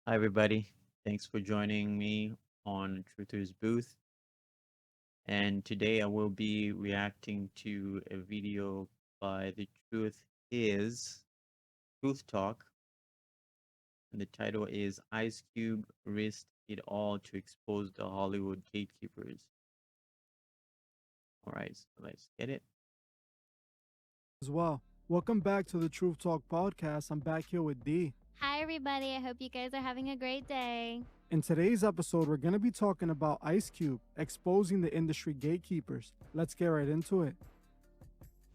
Hi, everybody. Thanks for joining me on Truther's booth. And today I will be reacting to a video by The Truth Is Truth Talk. And the title is Ice Cube Risked It All to Expose the Hollywood Gatekeepers. All right, so let's get it. As well. Welcome back to the Truth Talk podcast. I'm back here with D. Hi, everybody. I hope you guys are having a great day. In today's episode, we're going to be talking about Ice Cube exposing the industry gatekeepers. Let's get right into it.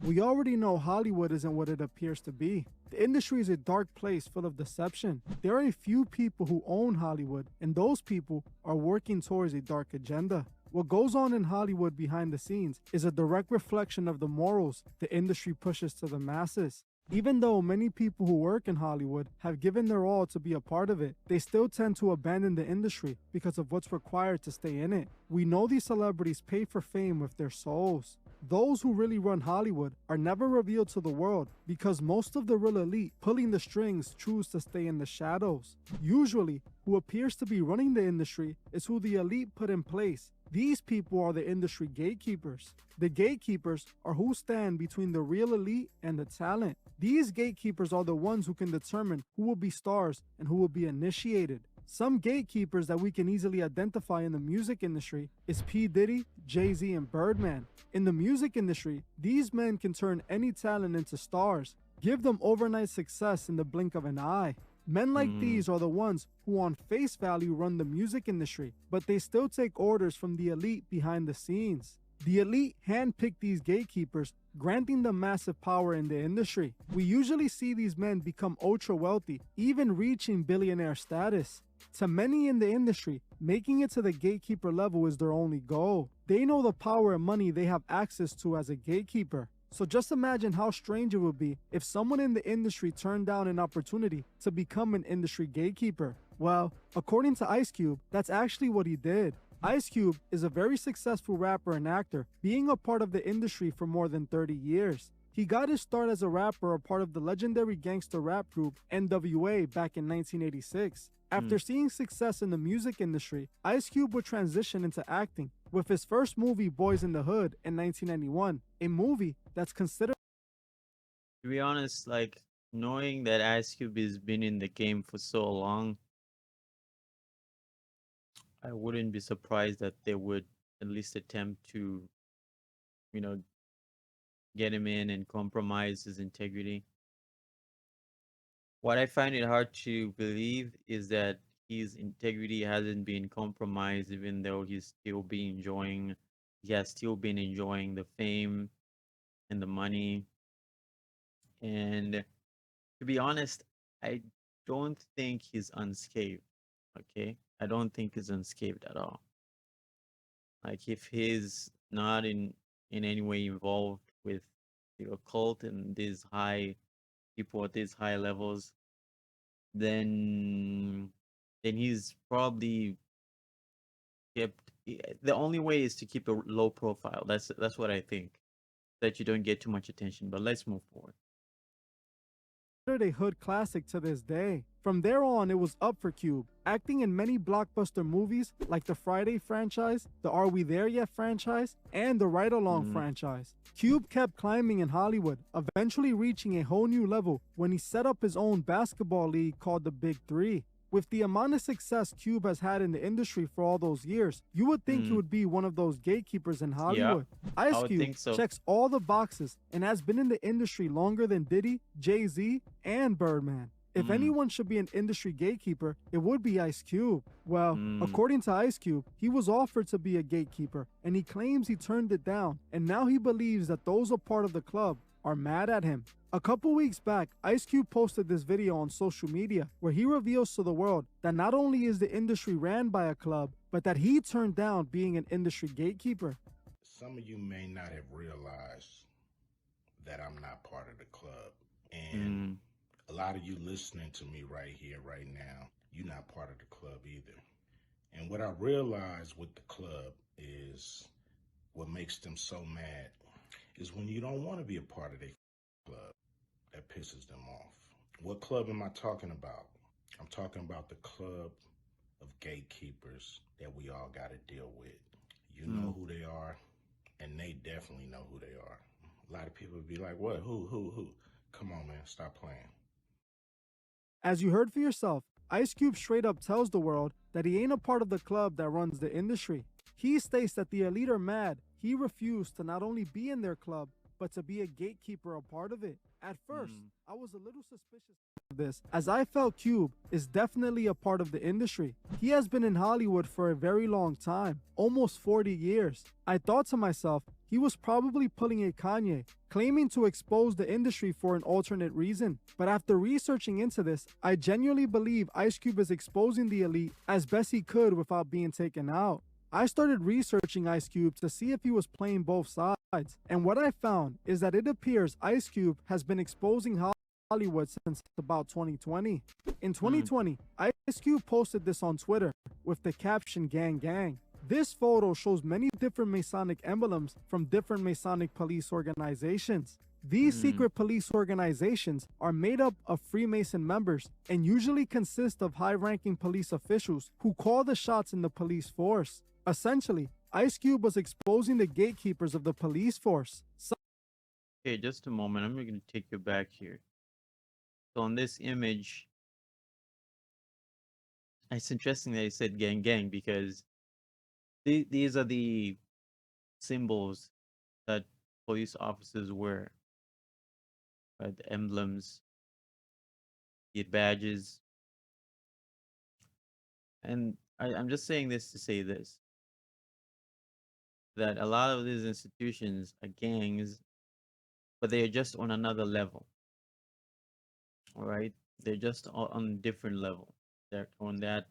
We already know Hollywood isn't what it appears to be. The industry is a dark place full of deception. There are a few people who own Hollywood, and those people are working towards a dark agenda. What goes on in Hollywood behind the scenes is a direct reflection of the morals the industry pushes to the masses. Even though many people who work in Hollywood have given their all to be a part of it, they still tend to abandon the industry because of what's required to stay in it. We know these celebrities pay for fame with their souls. Those who really run Hollywood are never revealed to the world because most of the real elite pulling the strings choose to stay in the shadows. Usually, who appears to be running the industry is who the elite put in place. These people are the industry gatekeepers. The gatekeepers are who stand between the real elite and the talent. These gatekeepers are the ones who can determine who will be stars and who will be initiated. Some gatekeepers that we can easily identify in the music industry is P. Diddy, Jay-Z, and Birdman. In the music industry, these men can turn any talent into stars, give them overnight success in the blink of an eye. Men like Mm, these are the ones who on face value run the music industry, but they still take orders from the elite behind the scenes. The elite handpick these gatekeepers, granting them massive power in the industry. We usually see these men become ultra wealthy, even reaching billionaire status. To many in the industry, making it to the gatekeeper level is their only goal. They know the power and money they have access to as a gatekeeper. So just imagine how strange it would be if someone in the industry turned down an opportunity to become an industry gatekeeper. Well, according to Ice Cube, that's actually what he did. Ice Cube is a very successful rapper and actor, being a part of the industry for more than 30 years. He got his start as a rapper, a part of the legendary gangster rap group NWA back in 1986. mm. After seeing success in the music industry, Ice Cube would transition into acting with his first movie Boys in the Hood in 1991, a movie that's considered To be honest, like knowing that Ice Cube has been in the game for so long, I wouldn't be surprised that they would at least attempt to, you know, get him in and compromise his integrity. What I find it hard to believe is that his integrity hasn't been compromised, even though he has still been enjoying the fame and the money. And to be honest, I don't think he's unscathed. Okay, I don't think he's unscathed at all. Like if he's not in any way involved with the occult and these high people at these high levels, then he's probably kept. The only way is to keep a low profile. That's what I think. That you don't get too much attention. But let's move forward. a hood classic to this day. From there on, it was up for Cube, acting in many blockbuster movies like the Friday franchise, the Are We There Yet franchise, and the Ride Along Mm, franchise. Cube kept climbing in Hollywood, eventually reaching a whole new level when he set up his own basketball league called the Big Three. With the amount of success Cube has had in the industry for all those years, you would think he mm, would be one of those gatekeepers in yeah, Hollywood. I Ice would Cube think so. checks all the boxes and has been in the industry longer than Diddy, Jay-Z, and Birdman. If Mm, anyone should be an industry gatekeeper, it would be Ice Cube. Well, mm, according to Ice Cube, he was offered to be a gatekeeper, and he claims he turned it down, and now he believes that those a part of the club are mad at him. A couple weeks back, Ice Cube posted this video on social media where he reveals to the world that not only is the industry ran by a club, but that he turned down being an industry gatekeeper. Some of you may not have realized that I'm not part of the club. And mm, a lot of you listening to me right here, right now, you're not part of the club either. And what I realized with the club is what makes them so mad is when you don't want to be a part of their club, that pisses them off. What club am I talking about? I'm talking about the club of gatekeepers that we all got to deal with. You know who they are, and they definitely know who they are. A lot of people would be like, what? Who? Come on, man. Stop playing. As you heard for yourself, Ice Cube straight up tells the world that he ain't a part of the club that runs the industry. He states that the elite are mad he refused to not only be in their club, but to be a gatekeeper a part of it. At first, I was a little suspicious of this, as I felt Cube is definitely a part of the industry. He has been in Hollywood for a very long time, almost 40 years. I thought to myself, he was probably pulling a Kanye, claiming to expose the industry for an alternate reason. But after researching into this, I genuinely believe Ice Cube is exposing the elite as best he could without being taken out. I started researching Ice Cube to see if he was playing both sides, and what I found is that it appears Ice Cube has been exposing Hollywood since about 2020. In 2020, Ice Cube posted this on Twitter with the caption "Gang Gang." This photo shows many different Masonic emblems from different Masonic police organizations. These secret police organizations are made up of Freemason members and usually consist of high-ranking police officials who call the shots in the police force. Essentially, Ice Cube was exposing the gatekeepers of the police force. Okay, just a moment. I'm going to take you back here. So on this image, it's interesting that you said gang gang because these are the symbols that police officers wear, right? The emblems, the badges. And I'm just saying this to say this, that a lot of these institutions are gangs, but they are just on another level. All right, they're just on a different level. They're on that,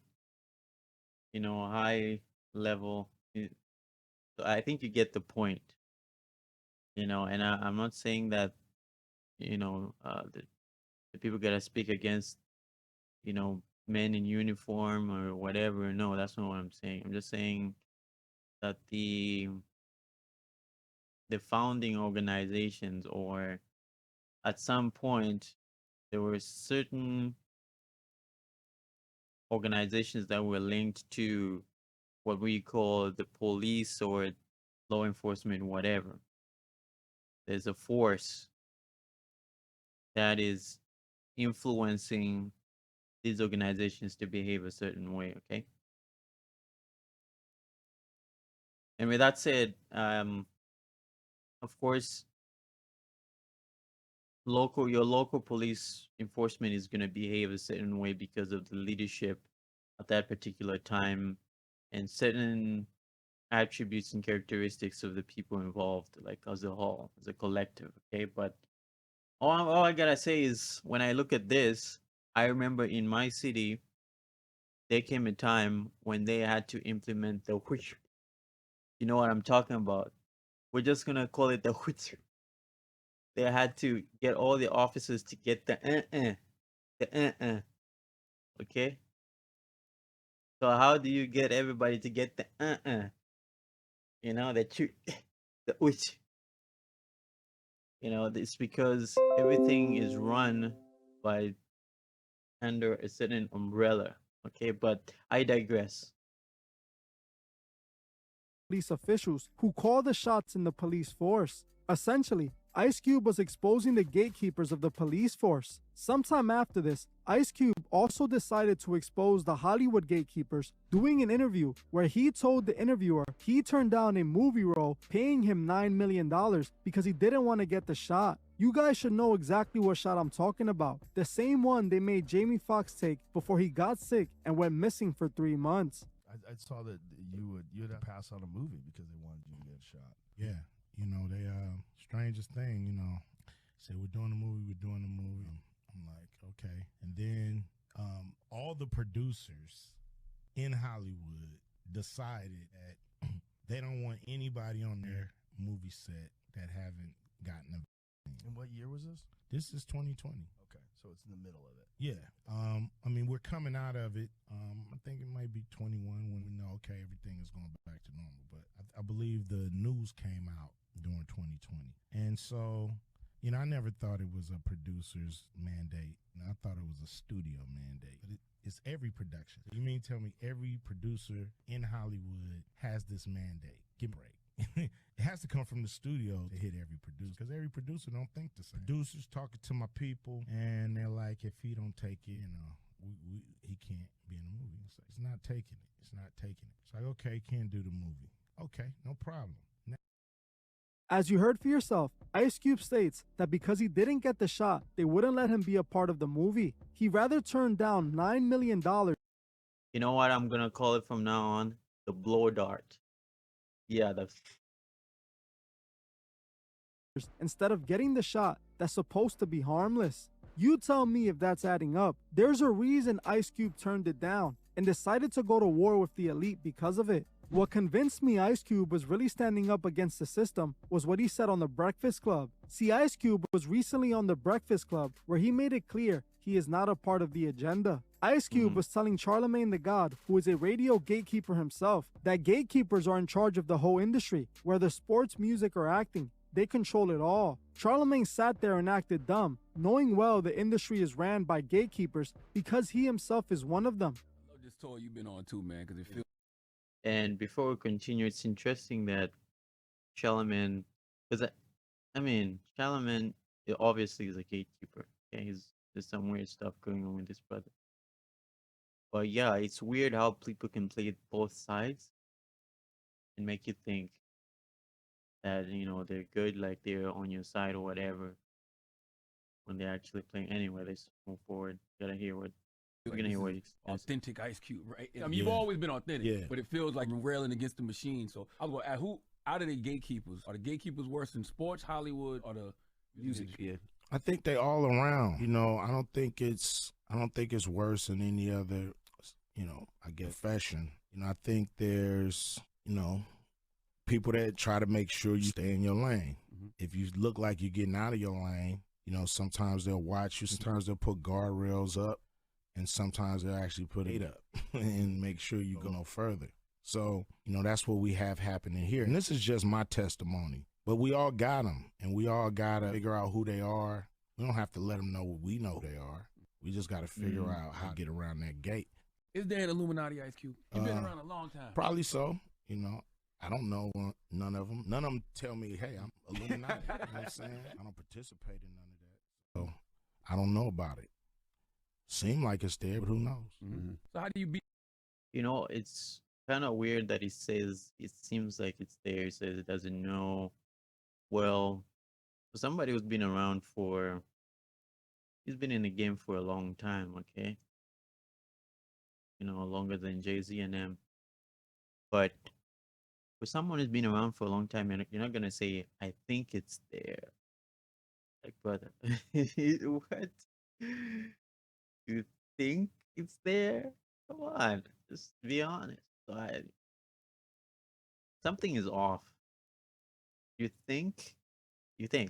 high level. So I think you get the point. And I'm not saying that, the people gotta speak against, men in uniform or whatever. No, that's not what I'm saying. I'm just saying that the founding organizations, or at some point there were certain organizations that were linked to what we call the police or law enforcement, whatever. There's a force that is influencing these organizations to behave a certain way, okay? And with that said, of course, your local police enforcement is going to behave a certain way because of the leadership at that particular time and certain attributes and characteristics of the people involved, like as a whole, as a collective, okay? But all I gotta say is when I look at this, I remember in my city, there came a time when they had to implement the which, you know what I'm talking about. We're just gonna call it the which. They had to get all the officers to get the okay? So how do you get everybody to get the that you, the which? It's because everything is run by under a certain umbrella. Okay, but I digress. Police officials who call the shots in the police force. Essentially, Ice Cube was exposing the gatekeepers of the police force. Sometime after this, Ice Cube also decided to expose the Hollywood gatekeepers, doing an interview where he told the interviewer he turned down a movie role paying him $9 million because he didn't want to get the shot. You guys should know exactly what shot I'm talking about. The same one they made Jamie Foxx take before he got sick and went missing for 3 months. I saw that you'd pass on a movie because they wanted you to get shot. Yeah, they strangest thing, say we're doing a movie. I'm like, okay. And then all the producers in Hollywood decided that they don't want anybody on their movie set that haven't gotten a vaccine. And what year was this? This is 2020. Okay, so it's in the middle of it. Yeah. We're coming out of it. I think it might be 21 when we know, okay, everything is going back to normal. But I believe the news came out during 2020. And so, I never thought it was a producer's mandate. I thought it was a studio mandate. But It's every production. You mean tell me every producer in Hollywood has this mandate? Give me a break. It has to come from the studio to hit every producer, because every producer don't think the same. Producers talking to my people, and they're like, if he don't take it, he can't be in the movie. It's not taking it. It's not taking it. It's like, okay, can't do the movie. Okay, no problem. As you heard for yourself, Ice Cube states that because he didn't get the shot, they wouldn't let him be a part of the movie. He rather turned down $9 million You know what I'm gonna call it from now on? The blow dart. Yeah, the instead of getting the shot that's supposed to be harmless. You tell me if that's adding up. There's a reason Ice Cube turned it down and decided to go to war with the elite because of it. What convinced me Ice Cube was really standing up against the system was what he said on The Breakfast Club. See, Ice Cube was recently on The Breakfast Club where he made it clear he is not a part of the agenda. Ice Cube was telling Charlemagne the God, who is a radio gatekeeper himself, that gatekeepers are in charge of the whole industry, whether sports, music, or acting. They control it all. Charlemagne sat there and acted dumb, knowing well the industry is ran by gatekeepers because he himself is one of them. I love this tour you've been on too, man, because it feels. And before we continue, it's interesting that Charlemagne, because Charlemagne obviously is a gatekeeper. Okay, there's some weird stuff going on with this brother. But yeah, it's weird how people can play both sides and make you think that they're good, like they're on your side or whatever, when they're actually playing. Anyway, let's move forward. We're gonna hear what authentic Ice Cube, right? I mean, you've always been authentic, but it feels like you're railing against the machine. So I was going to ask, who out of the gatekeepers, are the gatekeepers worse than sports, Hollywood, or the music? Yeah, I think they all around. I don't think it's worse than any other, I guess, profession. I think there's, people that try to make sure you stay in your lane. If you look like you're getting out of your lane, sometimes they'll watch you, sometimes they'll put guardrails up, and sometimes they'll actually put it up and make sure you go no further. So, that's what we have happening here. And this is just my testimony. But we all got them, and we all got to figure out who they are. We don't have to let them know what we know they are. We just got to figure out how to get around that gate. Is there an Illuminati, Ice Cube? You've been around a long time. Probably so. I don't know none of them. None of them tell me, hey, I'm Illuminati. You know what I'm saying? I don't participate in none of that. So I don't know about it. Seem like it's there, but who knows? So how do you beat? It's kind of weird that he says it seems like it's there. He says it doesn't know. Well, for somebody who's been around he's been in the game for a long time, okay? Longer than Jay-Z and them. But for someone who's been around for a long time, you're not gonna say, I think it's there. Like, brother, what? You think it's there? Come on, just be honest. Something is off. You think. Okay.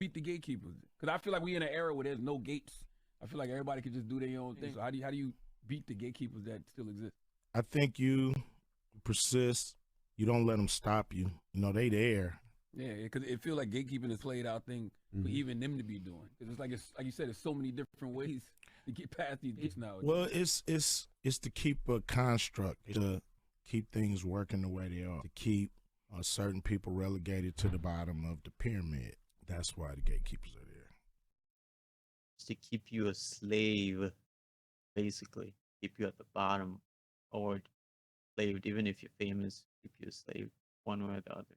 Beat the gatekeepers, because I feel like we in an era where there's no gates. I feel like everybody can just do their own thing. So how do you beat the gatekeepers that still exist? I think you persist. You don't let them stop you. They there. Yeah, because it feels like gatekeeping is played out thing for even them to be doing. It's like you said, there's so many different ways to get past these gates now. Well, it's to keep a construct, to keep things working the way they are, to keep certain people relegated to the bottom of the pyramid. That's why the gatekeepers are there. It's to keep you a slave, basically. Keep you at the bottom, or slaved. Even if you're famous, keep you a slave, one way or the other.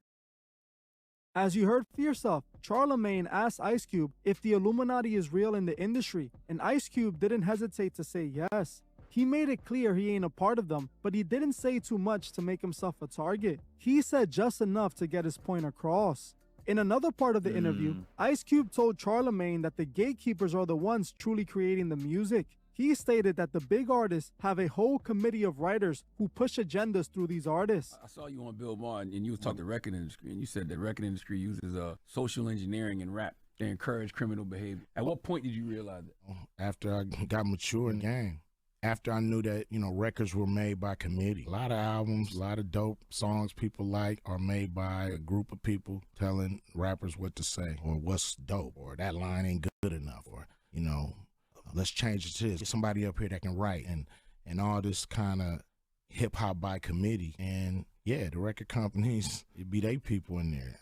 As you heard for yourself, Charlemagne asked Ice Cube if the Illuminati is real in the industry, and Ice Cube didn't hesitate to say yes. He made it clear he ain't a part of them, but he didn't say too much to make himself a target. He said just enough to get his point across. In another part of the interview, Ice Cube told Charlemagne that the gatekeepers are the ones truly creating the music. He stated that the big artists have a whole committee of writers who push agendas through these artists. I saw you on Bill Maher, and you was talking the record industry, and you said the record industry uses social engineering in rap to encourage criminal behavior. At what point did you realize that? After I got mature in the game. After I knew that, records were made by committee. A lot of albums, a lot of dope songs people like are made by a group of people telling rappers what to say or what's dope or that line ain't good enough or, let's change it to this. Get somebody up here that can write and all this kind of hip hop by committee. And yeah, the record companies, it be they people in there.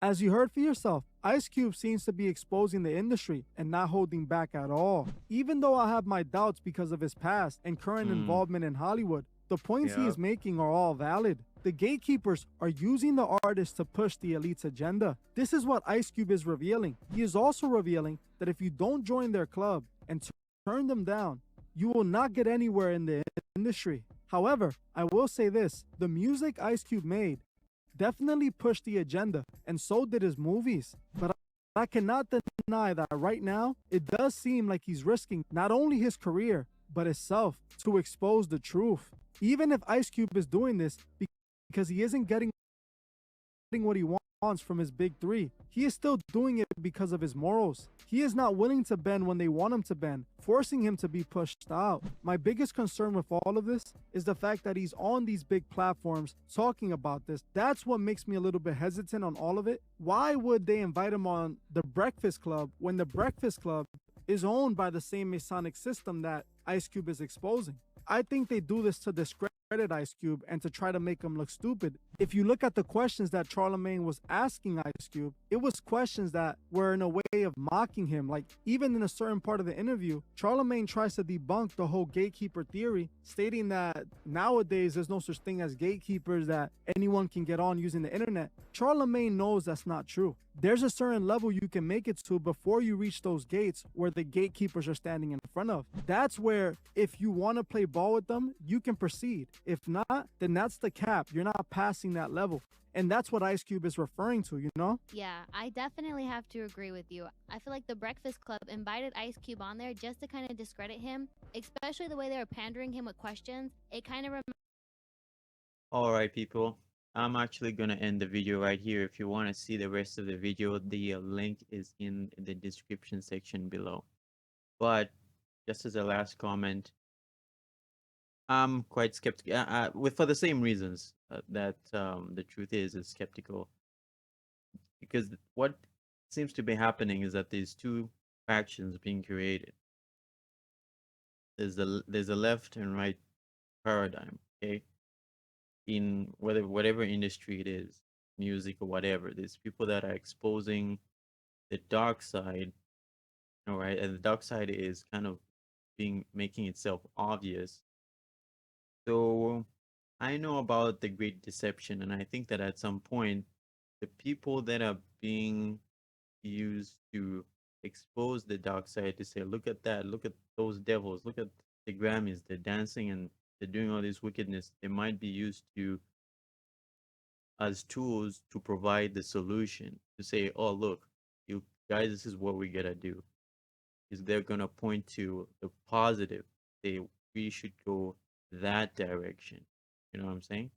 As you heard for yourself, Ice Cube seems to be exposing the industry and not holding back at all. Even though I have my doubts because of his past and current involvement in Hollywood, the points he is making are all valid. The gatekeepers are using the artists to push the elite's agenda. This is what Ice Cube is revealing. He is also revealing that if you don't join their club and turn them down, you will not get anywhere in the industry. However, I will say this, the music Ice Cube made definitely pushed the agenda, and so did his movies. But I cannot deny that right now, it does seem like he's risking not only his career, but himself to expose the truth. Even if Ice Cube is doing this because he isn't getting what he wants from his big three, he is still doing it because of his morals. He is not willing to bend when they want him to bend, forcing him to be pushed out. My biggest concern with all of this is the fact that he's on these big platforms talking about this. That's what makes me a little bit hesitant on all of it. Why would they invite him on The Breakfast Club when The Breakfast Club is owned by the same Masonic system that Ice Cube is exposing? I think they do this to discredit Ice Cube and to try to make him look stupid. If you look at the questions that Charlemagne was asking Ice Cube, it was questions that were in a way of mocking him. Like, even in a certain part of the interview, Charlemagne tries to debunk the whole gatekeeper theory, stating that nowadays there's no such thing as gatekeepers, that anyone can get on using the internet. Charlemagne knows that's not true. There's a certain level you can make it to before you reach those gates where the gatekeepers are standing in front of. That's where, if you want to play ball with them, you can proceed. If not, then that's the cap. You're not passing that level. And that's what Ice Cube is referring to, you know? Yeah, I definitely have to agree with you. I feel like The Breakfast Club invited Ice Cube on there just to kind of discredit him, especially the way they were pandering him with questions. It kind of All right, people. I'm actually going to end the video right here. If you want to see the rest of the video, the link is in the description section below. But just as a last comment, I'm quite skeptical for the same reasons that the truth is skeptical. Because what seems to be happening is that there's two factions being created. There's a left and right paradigm, okay? In whatever industry it is, music or whatever, there's people that are exposing the dark side, all right, and the dark side is kind of making itself obvious. So I know about the Great Deception, and I think that at some point, the people that are being used to expose the dark side, to say, look at that, look at those devils, look at the Grammys, they're dancing and they're doing all this wickedness, they might be used to as tools to provide the solution, to say, oh, look, you guys, this is what we gotta do. Is they're gonna point to the positive. We should go that direction. You know what I'm saying?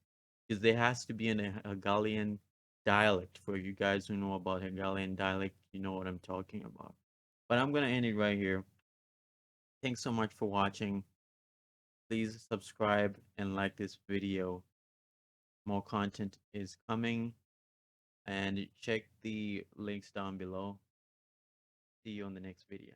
Because there has to be an Hegelian dialect. For you guys who know about Hegelian dialect, you know what I'm talking about. But I'm gonna end it right here. Thanks so much for watching. Please subscribe and like this video. More content is coming, and check the links down below. See you on the next video.